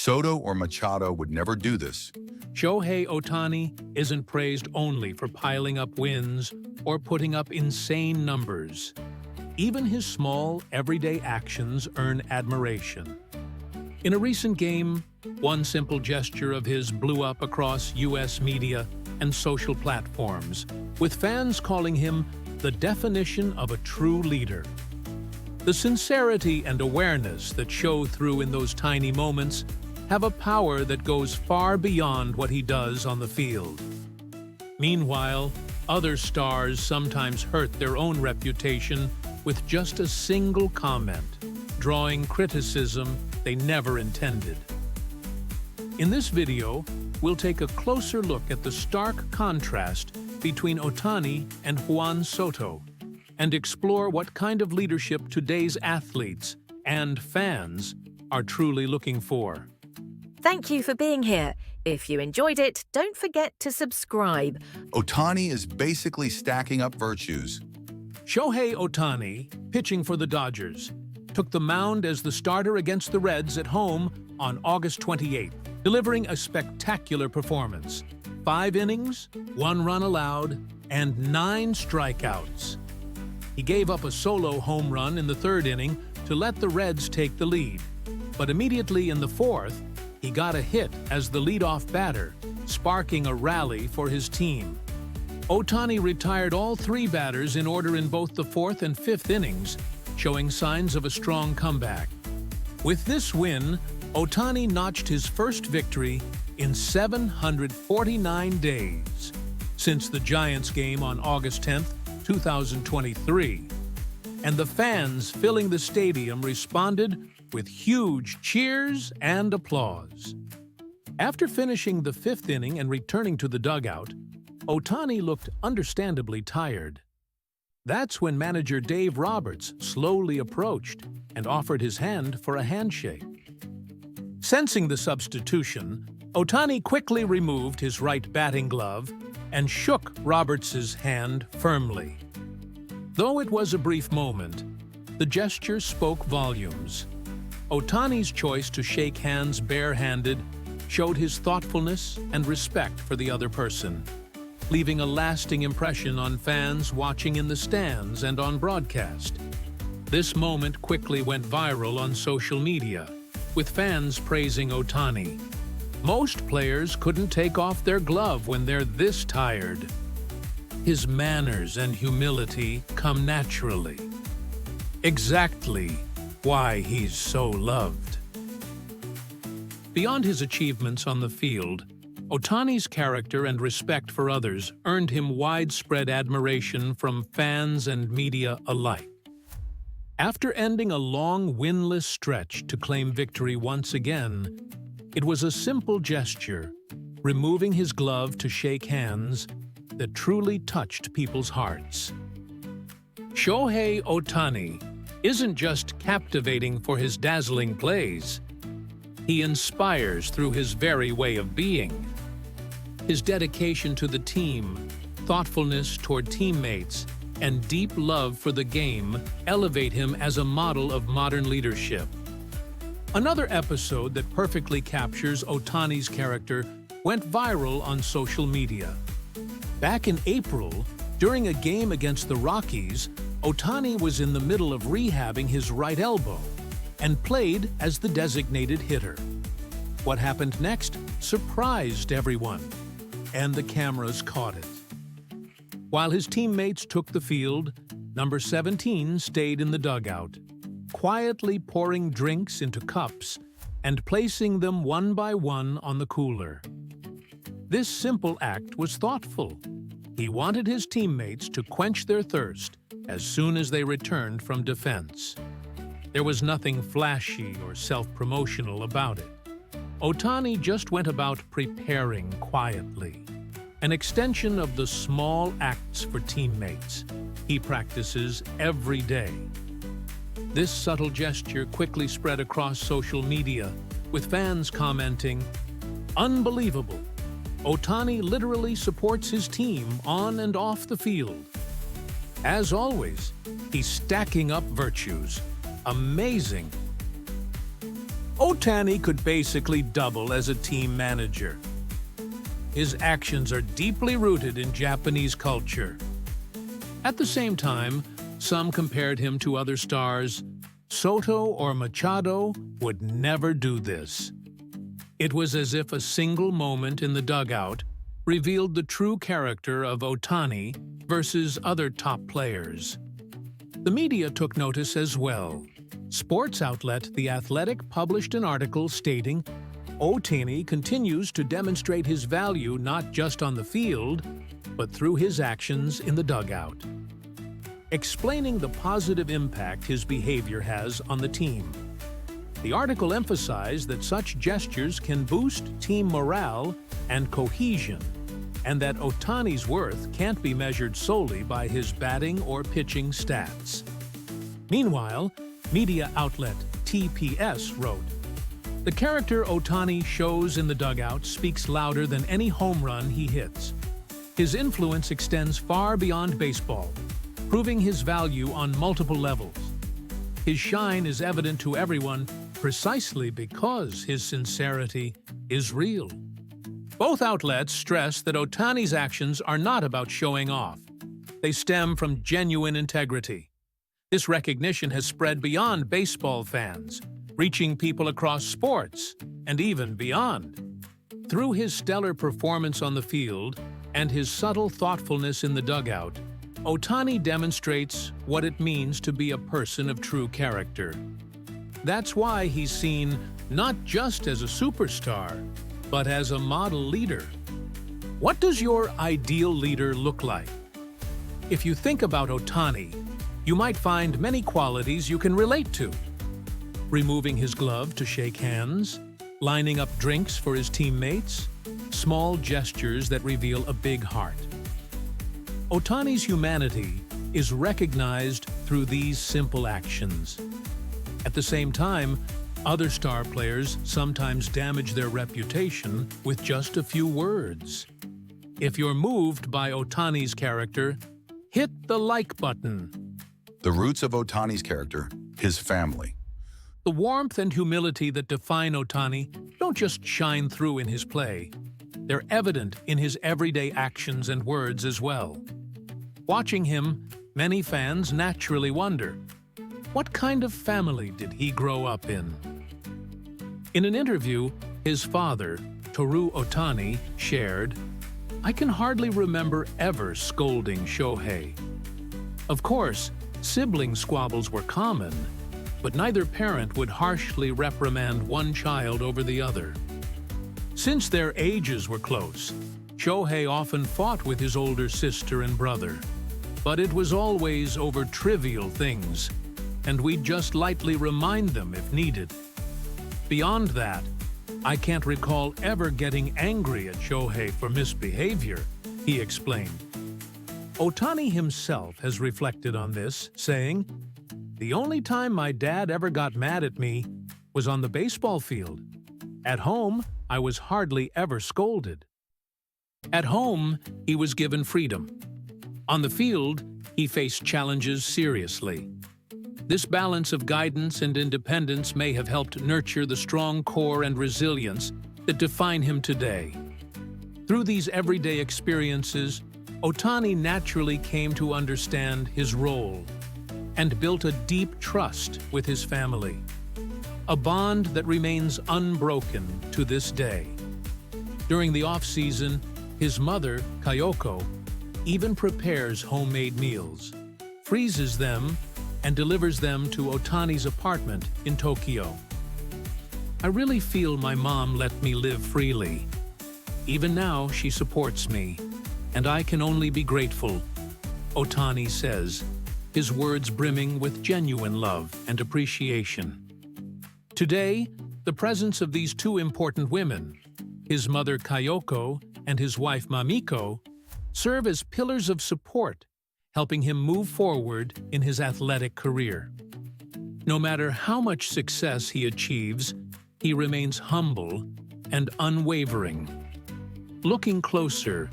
Soto or Machado would never do this. Shohei Ohtani isn't praised only for piling up wins or putting up insane numbers. Even his small, everyday actions earn admiration. In a recent game, one simple gesture of his blew up across U.S. media and social platforms, with fans calling him the definition of a true leader. The sincerity and awareness that show through in those tiny moments have a power that goes far beyond what he does on the field. Meanwhile, other stars sometimes hurt their own reputation with just a single comment, drawing criticism they never intended. In this video, we'll take a closer look at the stark contrast between Ohtani and Juan Soto and explore what kind of leadership today's athletes and fans are truly looking for. Thank you for being here. If you enjoyed it, don't forget to subscribe. Ohtani is basically stacking up virtues. Shohei Ohtani, pitching for the Dodgers, took the mound as the starter against the Reds at home on August 28th, delivering a spectacular performance. 5 innings, 1 run allowed, and 9 strikeouts. He gave up a solo home run in the 3rd inning to let the Reds take the lead. But immediately in the 4th, he got a hit as the leadoff batter, sparking a rally for his team. Ohtani retired all 3 batters in order in both the 4th and 5th innings, showing signs of a strong comeback. With this win, Ohtani notched his first victory in 749 days since the Giants game on August 10, 2023. And the fans filling the stadium responded with huge cheers and applause. After finishing the 5th inning and returning to the dugout, Ohtani looked understandably tired. That's when manager Dave Roberts slowly approached and offered his hand for a handshake. Sensing the substitution, Ohtani quickly removed his right batting glove and shook Roberts's hand firmly. Though it was a brief moment, the gesture spoke volumes. Ohtani's choice to shake hands barehanded showed his thoughtfulness and respect for the other person, leaving a lasting impression on fans watching in the stands and on broadcast. This moment quickly went viral on social media, with fans praising Ohtani. Most players couldn't take off their glove when they're this tired. His manners and humility come naturally. Exactly why he's so loved. Beyond his achievements on the field, Ohtani's character and respect for others earned him widespread admiration from fans and media alike. After ending a long winless stretch to claim victory once again, it was a simple gesture, removing his glove to shake hands, that truly touched people's hearts. Shohei Ohtani isn't just captivating for his dazzling plays. He inspires through his very way of being. His dedication to the team, thoughtfulness toward teammates, and deep love for the game elevate him as a model of modern leadership. Another episode that perfectly captures Ohtani's character went viral on social media. Back in April, during a game against the Rockies, Ohtani was in the middle of rehabbing his right elbow and played as the designated hitter. What happened next surprised everyone, and the cameras caught it. While his teammates took the field, number 17 stayed in the dugout, quietly pouring drinks into cups and placing them one by one on the cooler. This simple act was thoughtful. He wanted his teammates to quench their thirst as soon as they returned from defense. There was nothing flashy or self-promotional about it. Ohtani just went about preparing quietly, an extension of the small acts for teammates he practices every day. This subtle gesture quickly spread across social media, with fans commenting, "Unbelievable! Ohtani literally supports his team on and off the field." As always, he's stacking up virtues. Amazing! Ohtani could basically double as a team manager. His actions are deeply rooted in Japanese culture. At the same time, some compared him to other stars. Soto or Machado would never do this. It was as if a single moment in the dugout revealed the true character of Ohtani versus other top players. The media took notice as well. Sports outlet The Athletic published an article stating, "Ohtani continues to demonstrate his value not just on the field, but through his actions in the dugout," explaining the positive impact his behavior has on the team. The article emphasized that such gestures can boost team morale and cohesion, and that Ohtani's worth can't be measured solely by his batting or pitching stats. Meanwhile, media outlet TPS wrote, "The character Ohtani shows in the dugout speaks louder than any home run he hits. His influence extends far beyond baseball, proving his value on multiple levels. His shine is evident to everyone precisely because his sincerity is real." Both outlets stress that Ohtani's actions are not about showing off. They stem from genuine integrity. This recognition has spread beyond baseball fans, reaching people across sports and even beyond. Through his stellar performance on the field and his subtle thoughtfulness in the dugout, Ohtani demonstrates what it means to be a person of true character. That's why he's seen not just as a superstar, but as a model leader. What does your ideal leader look like? If you think about Ohtani, you might find many qualities you can relate to. Removing his glove to shake hands, lining up drinks for his teammates, small gestures that reveal a big heart. Ohtani's humanity is recognized through these simple actions. At the same time, other star players sometimes damage their reputation with just a few words. If you're moved by Ohtani's character, hit the like button. The roots of Ohtani's character, his family. The warmth and humility that define Ohtani don't just shine through in his play. They're evident in his everyday actions and words as well. Watching him, many fans naturally wonder, what kind of family did he grow up in? In an interview, his father, Toru Ohtani, shared, "I can hardly remember ever scolding Shohei. Of course, sibling squabbles were common, but neither parent would harshly reprimand one child over the other. Since their ages were close, Shohei often fought with his older sister and brother, but it was always over trivial things, and we'd just lightly remind them if needed. Beyond that, I can't recall ever getting angry at Shohei for misbehavior," he explained. Ohtani himself has reflected on this, saying, "The only time my dad ever got mad at me was on the baseball field. At home, I was hardly ever scolded." At home, he was given freedom. On the field, he faced challenges seriously. This balance of guidance and independence may have helped nurture the strong core and resilience that define him today. Through these everyday experiences, Ohtani naturally came to understand his role and built a deep trust with his family, a bond that remains unbroken to this day. During the off-season, his mother, Kayoko, even prepares homemade meals, freezes them, and delivers them to Ohtani's apartment in Tokyo. "I really feel my mom let me live freely. Even now, she supports me, and I can only be grateful," Ohtani says, his words brimming with genuine love and appreciation. Today, the presence of these two important women, his mother Kayoko and his wife Mamiko, serve as pillars of support, helping him move forward in his athletic career. No matter how much success he achieves, he remains humble and unwavering. Looking closer,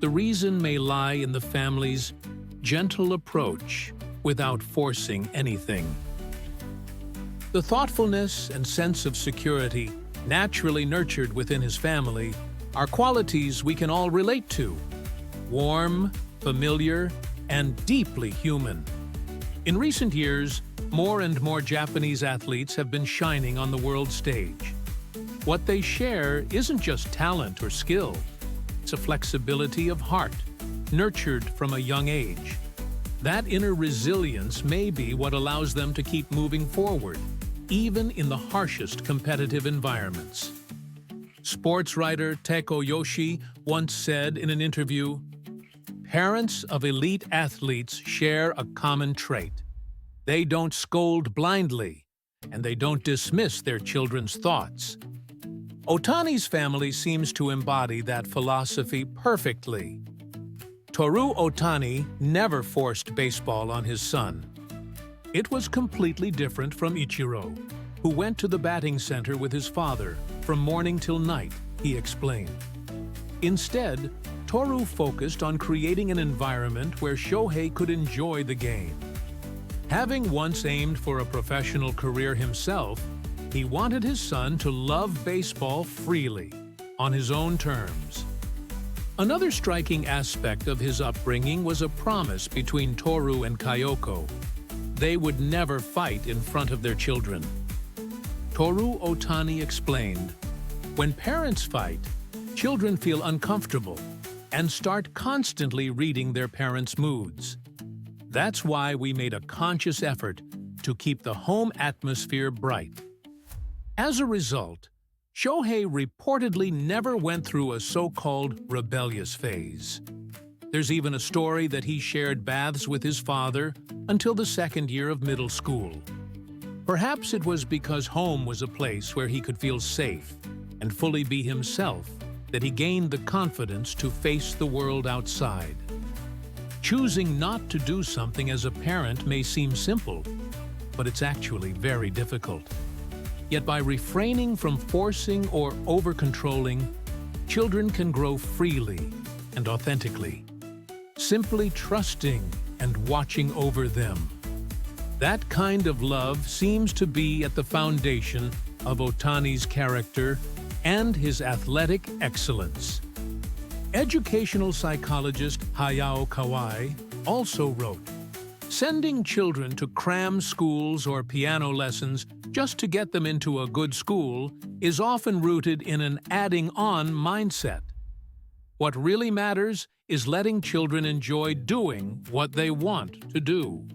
the reason may lie in the family's gentle approach without forcing anything. The thoughtfulness and sense of security naturally nurtured within his family are qualities we can all relate to. Warm, familiar, and deeply human. In recent years, more and more Japanese athletes have been shining on the world stage. What they share isn't just talent or skill, it's a flexibility of heart, nurtured from a young age. That inner resilience may be what allows them to keep moving forward, even in the harshest competitive environments. Sports writer Teko Yoshi once said in an interview, "Parents of elite athletes share a common trait. They don't scold blindly, and they don't dismiss their children's thoughts." Ohtani's family seems to embody that philosophy perfectly. Toru Ohtani never forced baseball on his son. It was completely different from Ichiro, who went to the batting center with his father from morning till night, he explained. Instead, Toru focused on creating an environment where Shohei could enjoy the game. Having once aimed for a professional career himself, he wanted his son to love baseball freely, on his own terms. Another striking aspect of his upbringing was a promise between Toru and Kyoko. They would never fight in front of their children. Toru Ohtani explained, "When parents fight, children feel uncomfortable and start constantly reading their parents' moods. That's why we made a conscious effort to keep the home atmosphere bright." As a result, Shohei reportedly never went through a so-called rebellious phase. There's even a story that he shared baths with his father until the second year of middle school. Perhaps it was because home was a place where he could feel safe and fully be himself that he gained the confidence to face the world outside. Choosing not to do something as a parent may seem simple, but it's actually very difficult. Yet by refraining from forcing or over-controlling, children can grow freely and authentically, simply trusting and watching over them. That kind of love seems to be at the foundation of Ohtani's character and his athletic excellence. Educational psychologist Hayao Kawai also wrote, "Sending children to cram schools or piano lessons just to get them into a good school is often rooted in an adding-on mindset. What really matters is letting children enjoy doing what they want to do."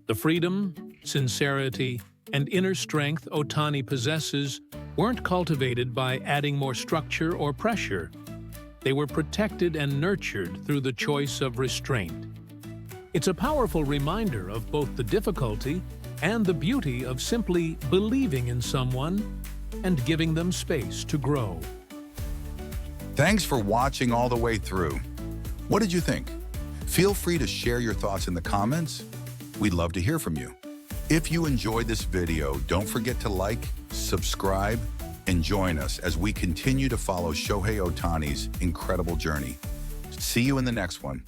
The freedom, sincerity, and inner strength Ohtani possesses weren't cultivated by adding more structure or pressure. They were protected and nurtured through the choice of restraint. It's a powerful reminder of both the difficulty and the beauty of simply believing in someone and giving them space to grow. Thanks for watching all the way through. What did you think? Feel free to share your thoughts in the comments. We'd love to hear from you. If you enjoyed this video, don't forget to like, subscribe, and join us as we continue to follow Shohei Ohtani's incredible journey. See you in the next one.